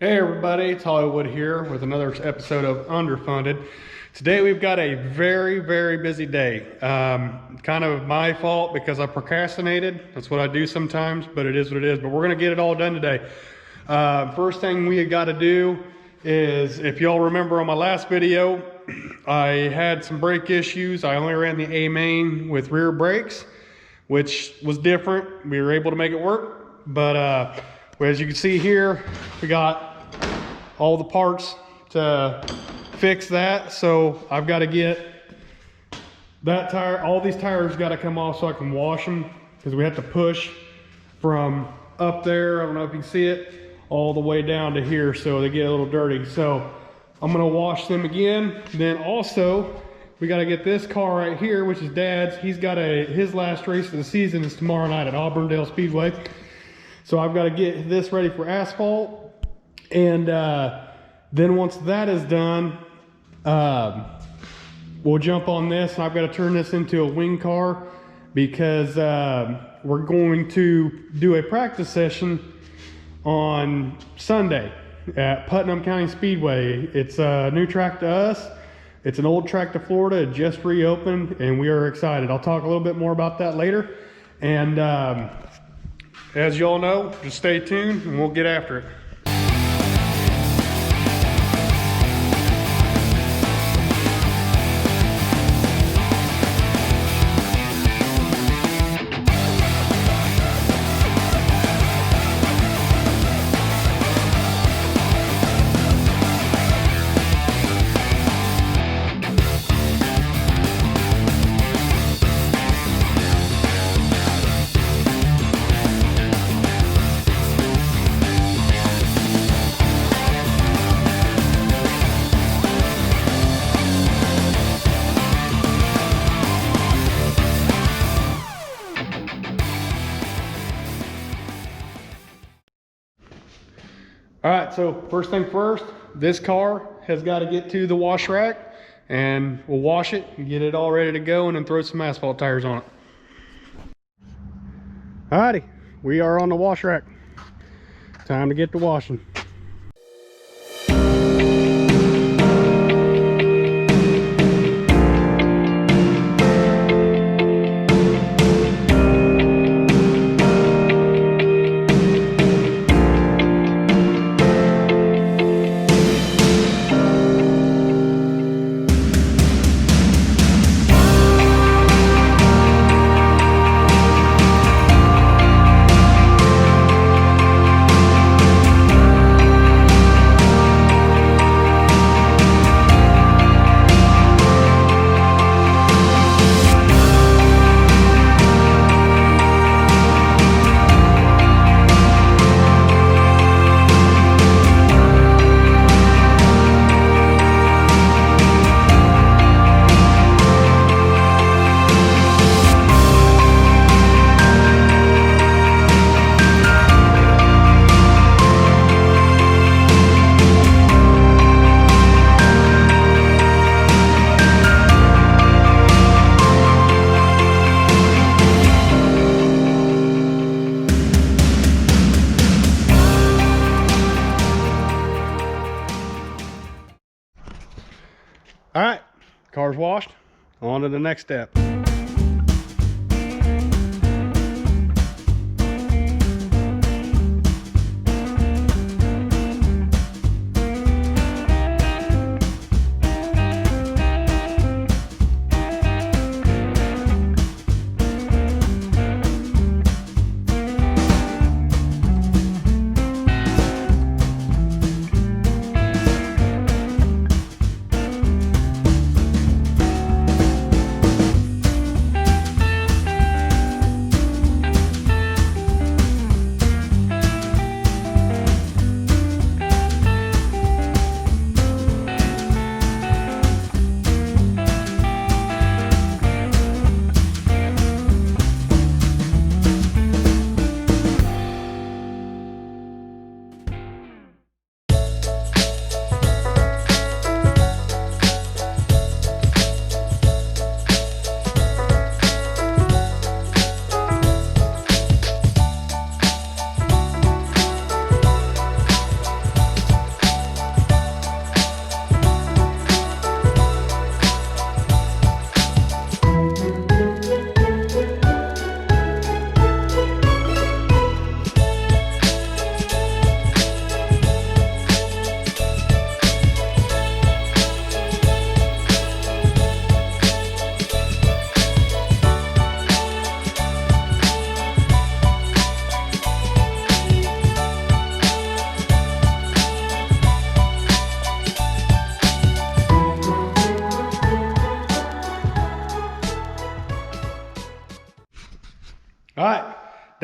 Hey everybody, it's Hollywood here with another episode of Underfunded. Today we've got a very busy day. Kind of my fault because I procrastinated. That's what I do sometimes, but it is what it is. But we're gonna get it all done today. First thing we got to do is, if y'all remember on my last video, I had some brake issues. I only ran the A main with rear brakes, which was different. We were able to make it work, but as you can see here, we got all the parts to fix that. So I've got to get that tire, all these tires got to come off so I can wash them, because we have to push from up there, I don't know if you can see it, all the way down to here, so they get a little dirty. So I'm gonna wash them again. Then also we got to get this car right here, which is Dad's. He's got his last race of the season is tomorrow night at Auburndale Speedway. So I've got to get this ready for asphalt. And then once that is done, we'll jump on this. And I've got to turn this into a wing car, because we're going to do a practice session on Sunday at Putnam County Speedway. It's a new track to us. It's an old track to Florida. It just reopened and we are excited. I'll talk a little bit more about that later. And as y'all know, just stay tuned and we'll get after it. All right, so first thing first, this car has got to get to the wash rack, and we'll wash it and get it all ready to go, and then throw some asphalt tires on it. All righty, we are on the wash rack. Time to get to washing. All right, car's washed, on to the next step.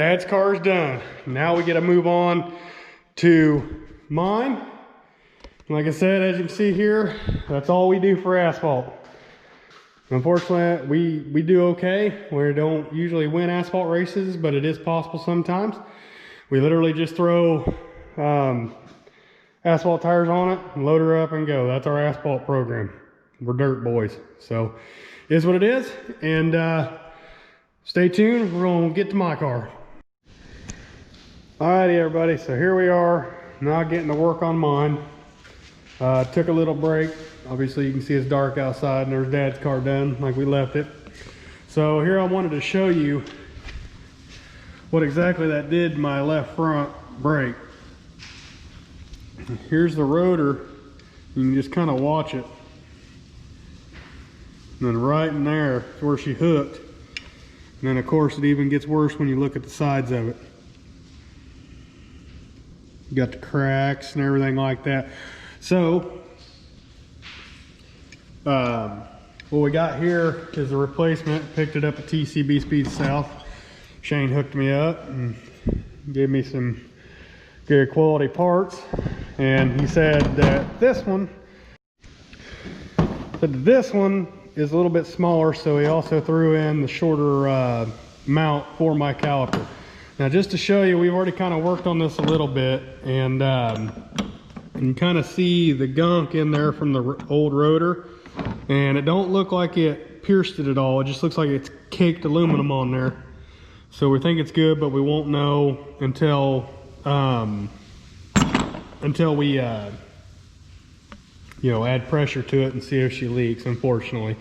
Dad's car is done. Now we get to move on to mine. Like I said, as you can see here, that's all we do for asphalt. Unfortunately, we do okay. We don't usually win asphalt races, but it is possible sometimes. We literally just throw asphalt tires on it, load her up and go. That's our asphalt program. We're dirt boys. So it is what it is. And stay tuned, we're gonna get to my car. Alrighty everybody, so here we are, now getting to work on mine. Took a little break. Obviously you can see it's dark outside and there's Dad's car done like we left it. So here I wanted to show you what exactly that did to my left front brake. Here's the rotor. You can just kind of watch it. And then right in there is where she hooked. And then of course it even gets worse when you look at the sides of it. You got the cracks and everything like that. So what we got here is a replacement. Picked it up at tcbspeedsouth. Shane hooked me up and gave me some good quality parts, and he said that this one is a little bit smaller, so he also threw in the shorter mount for my caliper. Now just to show you, we've already kind of worked on this a little bit, and you can kind of see the gunk in there from the old rotor, and it don't look like it pierced it at all. It just looks like it's caked aluminum on there. So we think it's good, but we won't know until we you know, add pressure to it and see if she leaks, unfortunately.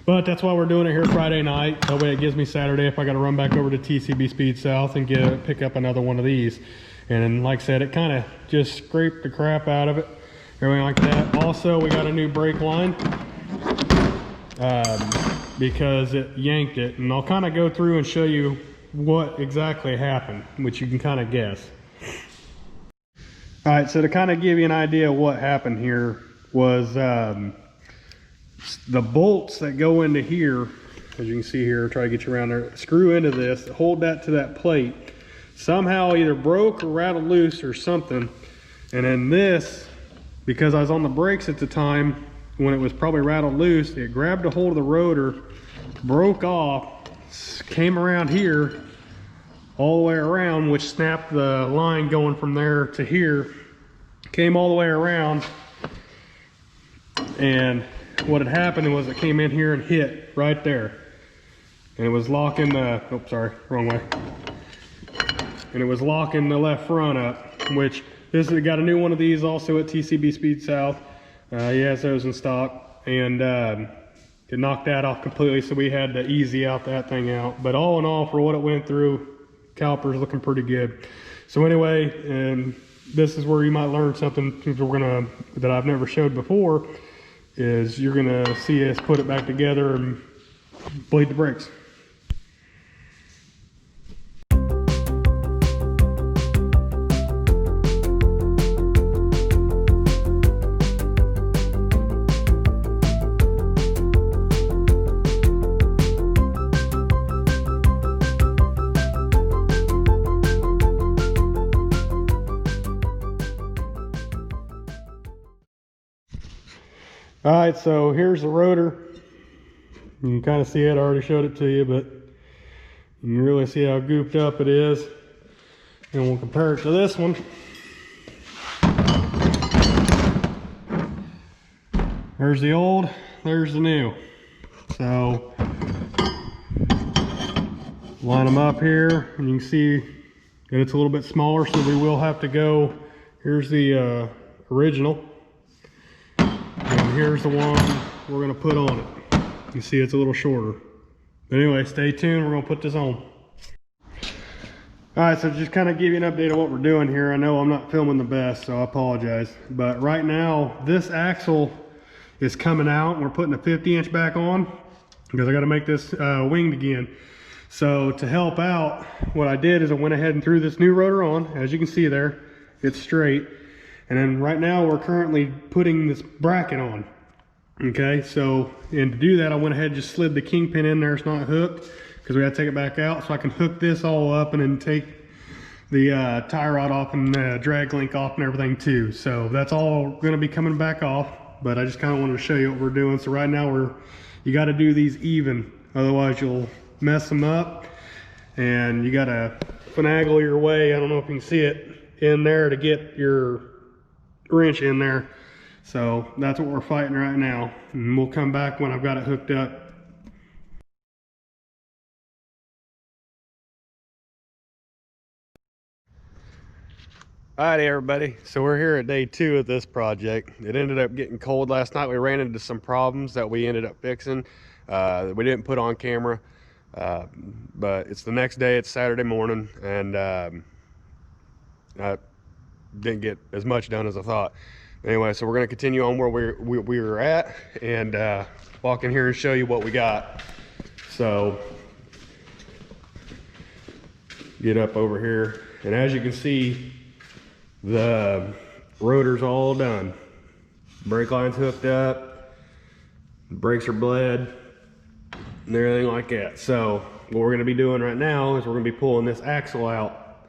But that's why we're doing it here Friday night. That way it gives me Saturday if I got to run back over to TCB Speed South and pick up another one of these. And then, like I said, it kind of just scraped the crap out of it, everything like that. Also, we got a new brake line because it yanked it, and I'll kind of go through and show you what exactly happened, which you can kind of guess. All right, so to kind of give you an idea of what happened here was the bolts that go into here, as you can see here, try to get you around there, screw into this, hold that to that plate, somehow either broke or rattled loose or something. And then this, because I was on the brakes at the time when it was probably rattled loose, it grabbed a hold of the rotor, broke off, came around here all the way around, which snapped the line going from there to here, came all the way around, and what had happened was it came in here and hit right there, and it was locking the, oh sorry, wrong way, and it was locking the left front up, which this has got a new one of these also at TCB Speed South. He has those in stock, and it knocked that off completely, so we had to easy out that thing out. But all in all, for what it went through, caliper's looking pretty good. So anyway, and this is where you might learn something that I've never showed before, is you're gonna see us put it back together and bleed the brakes. All right, so here's the rotor. You can kind of see it, I already showed it to you, but you can really see how gooped up it is. And we'll compare it to this one. There's the old, there's the new. So, line them up here, and you can see that it's a little bit smaller, so we will have to go, here's the original. Here's the one we're going to put on it. You see it's a little shorter. But anyway, stay tuned. We're going to put this on. Alright, so just kind of give you an update of what we're doing here. I know I'm not filming the best, so I apologize. But right now, this axle is coming out. We're putting a 50-inch back on because I got to make this winged again. So to help out, what I did is I went ahead and threw this new rotor on. As you can see there, it's straight. And then right now we're currently putting this bracket on. Okay, so, and to do that, I went ahead and just slid the kingpin in there. It's not hooked. because we got to take it back out so I can hook this all up and then take the tie rod off and the drag link off and everything too. So that's all going to be coming back off, but I just kind of wanted to show you what we're doing. So right now you got to do these even, otherwise you'll mess them up, and you got to finagle your way, I don't know if you can see it, in there to get your wrench in there. So that's what we're fighting right now, and we'll come back when I've got it hooked up. Alright everybody, so we're here at day 2 of this project. It ended up getting cold last night. We ran into some problems that we ended up fixing. We didn't put on camera, but it's the next day, it's Saturday morning, and I didn't get as much done as I thought. Anyway, so we're going to continue on where we were at, and walk in here and show you what we got. So get up over here, and as you can see, the rotor's all done. Brake line's hooked up, the brakes are bled, and everything like that. So what we're going to be doing right now is we're going to be pulling this axle out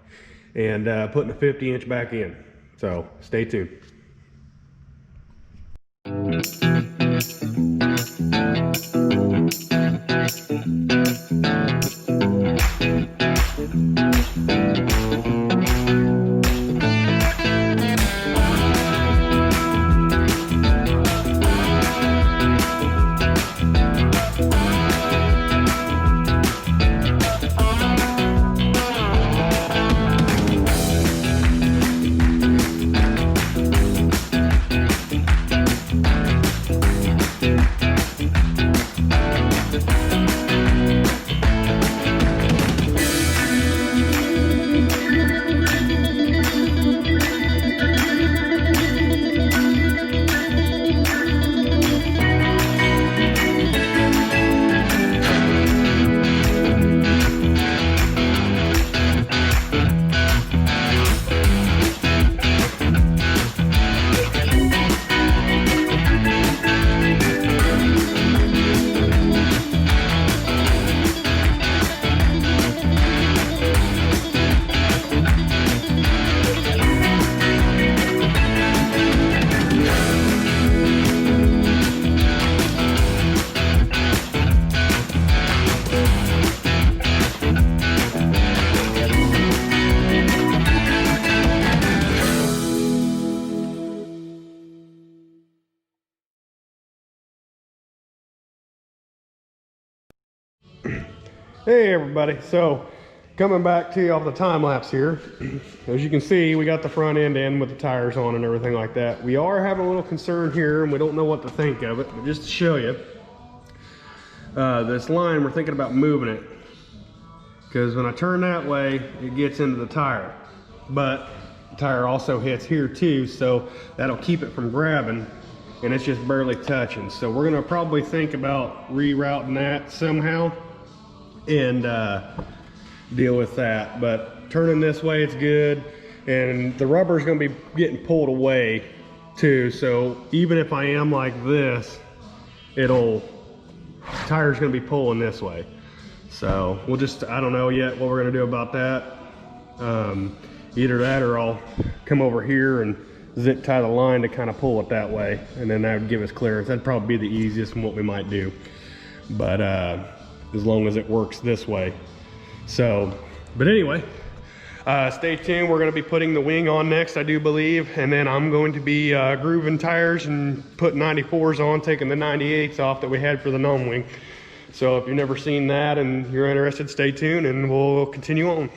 and putting a 50-inch back in. So stay tuned. Hey everybody, so coming back to you off the time lapse here. As you can see, we got the front end in with the tires on and everything like that. We are having a little concern here, and we don't know what to think of it, but just to show you, this line, we're thinking about moving it, because when I turn that way, it gets into the tire, but the tire also hits here too, so that'll keep it from grabbing, and it's just barely touching. So we're gonna probably think about rerouting that somehow and deal with that. But turning this way, it's good, and the rubber is going to be getting pulled away too, so even if I am like this, the tire's going to be pulling this way. So we'll just, I don't know yet what we're going to do about that. Either that, or I'll come over here and zip tie the line to kind of pull it that way, and then that would give us clearance. That'd probably be the easiest and what we might do, but as long as it works this way. So, but anyway, stay tuned. We're going to be putting the wing on next, I do believe, and then I'm going to be grooving tires and putting 94s on, taking the 98s off that we had for the gnome wing. So if you've never seen that and you're interested, stay tuned and we'll continue on.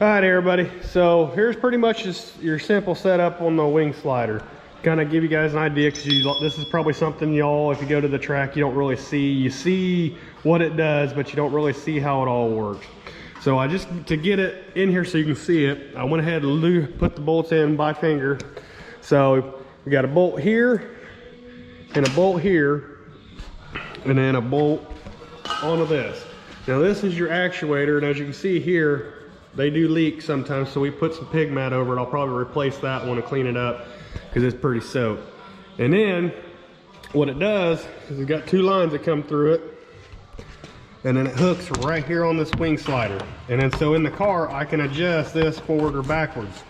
All right everybody, so here's pretty much just your simple setup on the wing slider. Kind of give you guys an idea, because this is probably something y'all, if you go to the track, you don't really see. You see what it does, but you don't really see how it all works. So I just, to get it in here so you can see it, I went ahead and put the bolts in by finger. So we got a bolt here and a bolt here, and then a bolt onto this. Now this is your actuator, and as you can see here, they do leak sometimes, so we put some pig mat over it. I'll probably replace that one and clean it up, because it's pretty soaked. And then what it does is it's got two lines that come through it, and then it hooks right here on this wing slider. And then so in the car, I can adjust this forward or backwards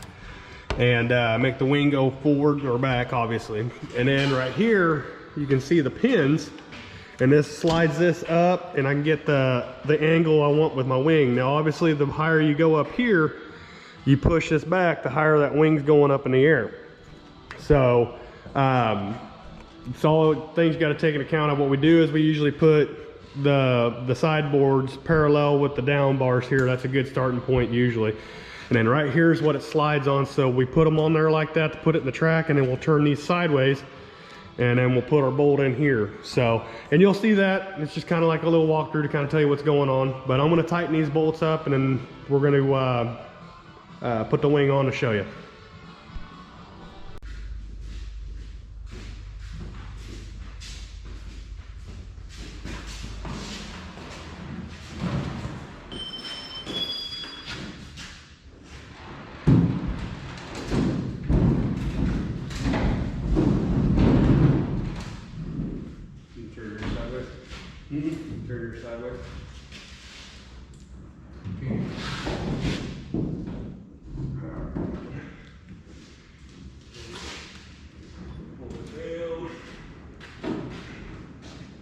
and make the wing go forward or back, obviously. And then right here, you can see the pins, and this slides this up, and I can get the angle I want with my wing. Now, obviously, the higher you go up here, you push this back, the higher that wing's going up in the air. So, it's all things you got to take into account of. What we do is we usually put the sideboards parallel with the down bars here. That's a good starting point usually. And then right here's what it slides on. So we put them on there like that to put it in the track, and then we'll turn these sideways, and then we'll put our bolt in here. So, and you'll see that it's just kind of like a little walkthrough to kind of tell you what's going on. But I'm going to tighten these bolts up, and then we're going to put the wing on to show you. Turn your sideways. Pull it down.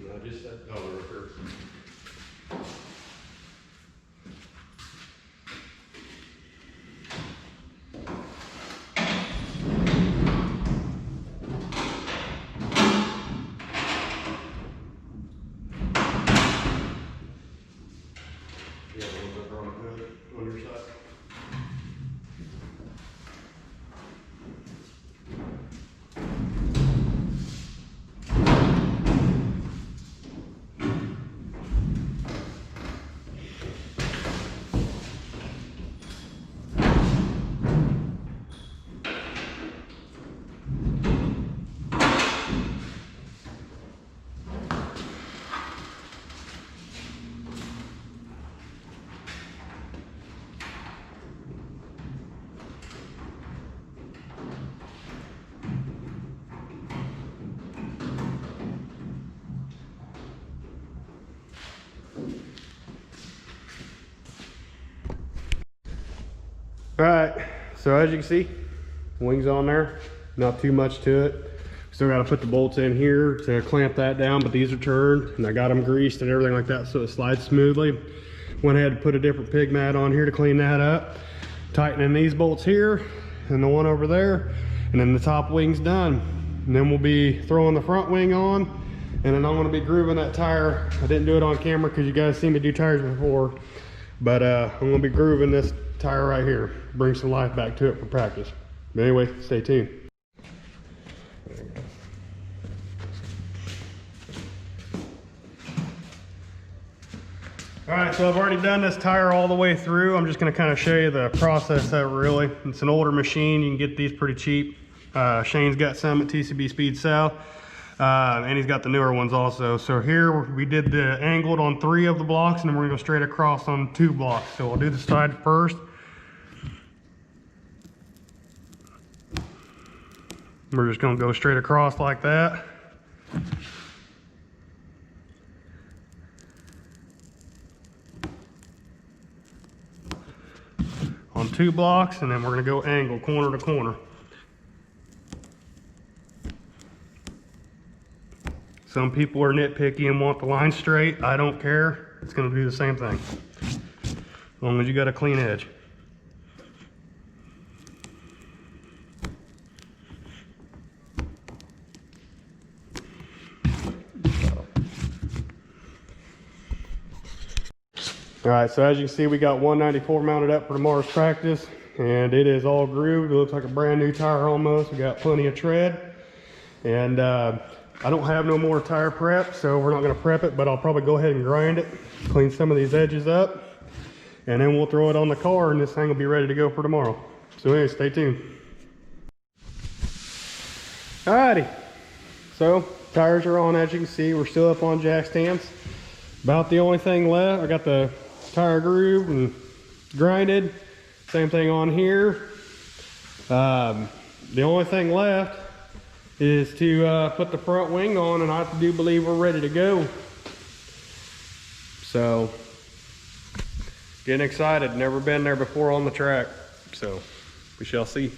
No, just that color first. On your side. All right, so as you can see, wings on there, not too much to it. Still got to put the bolts in here to clamp that down, but these are turned, and I got them greased and everything like that so it slides smoothly. Went ahead and put a different pig mat on here to clean that up. Tightening these bolts here and the one over there, and then the top wing's done. And then we'll be throwing the front wing on, and then I'm going to be grooving that tire. I didn't do it on camera because you guys seen me do tires before, but I'm going to be grooving this tire right here, bring some life back to it for practice. But anyway, stay tuned. All right, so I've already done this tire all the way through. I'm just going to kind of show you the process of it really. It's an older machine. You can get these pretty cheap. Shane's got some at TCB Speedsouth, and he's got the newer ones also. So here we did the angled on 3 of the blocks, and then we're going to go straight across on 2 blocks. So we'll do the side first. We're just going to go straight across like that. On 2 blocks, and then we're going to go angle corner to corner. Some people are nitpicky and want the line straight. I don't care. It's going to do the same thing, as long as you got a clean edge. All right, so as you can see, we got 194 mounted up for tomorrow's practice, and it is all grooved. It looks like a brand new tire almost. We got plenty of tread, and I don't have no more tire prep, so we're not going to prep it, but I'll probably go ahead and grind it, clean some of these edges up, and then we'll throw it on the car, and this thing will be ready to go for tomorrow. So anyway, stay tuned. Alrighty, so tires are on. As you can see, we're still up on jack stands. About the only thing left, I got the tire grooved and grinded. Same thing on here. The only thing left is to put the front wing on, and I do believe we're ready to go. So getting excited, never been there before on the track, so we shall see.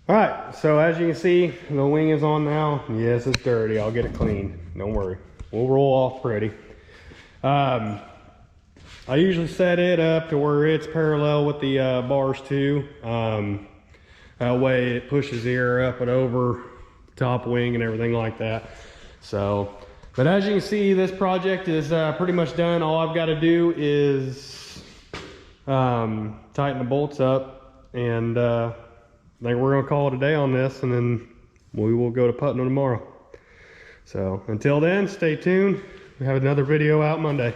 All right, so as you can see, the wing is on now. Yes, it's dirty. I'll get it clean. Don't worry. We'll roll off pretty. I usually set it up to where it's parallel with the bars too. That way it pushes the air up and over top wing and everything like that. So, but as you can see, this project is pretty much done. All I've got to do is tighten the bolts up, and I think we're gonna call it a day on this, and then we will go to Putnam tomorrow. So until then, stay tuned. We have another video out Monday.